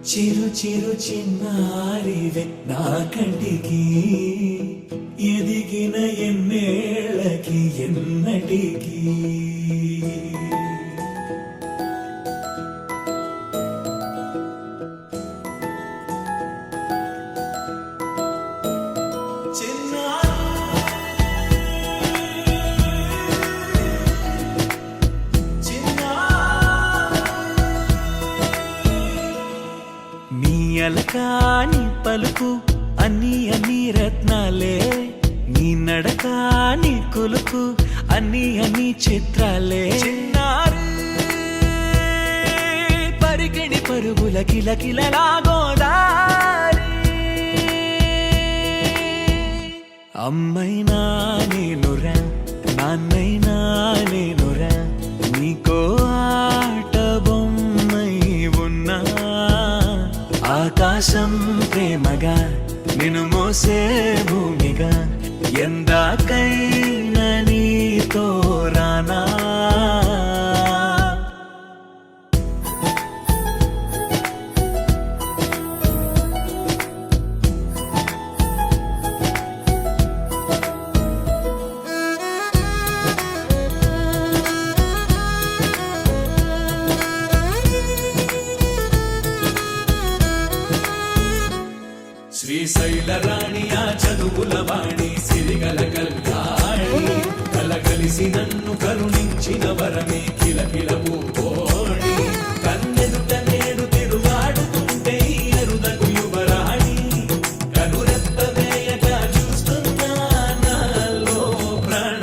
చిరు చిరు చిన్నారివే నా కంటికి ఎదిగిన ఎన్నేళ్ళకి ఎన్నటికి అలకాని పలుకు అన్ని అన్ని రత్నాలే నీ నడకాని కులుకు అన్ని అన్ని చిత్రాలే పరికిణి పరుగుల కిలకిలలాగోదారి అమ్మైనా నేనురా నాన్నైనా నేనురా నీకో ఆట బొమ్మై ఉన్నా ఆకాశం ప్రేమగా నిన్ను మోసే భూమిగా ఎందాకైనా నీతో రానా శ్రీశైల రాణి ఆ చదువుల వాణి సిరిగల కల్యాణి కలగలిసి నన్ను కరుణించిన వరమే కిలకిల పూకోణి కన్నెదుట నేడు తిరుగాడుతుంటే ఎరుదకు యువరాణి కనురెప్ప వేయగా చూస్తున్నా నాలో ప్రాణ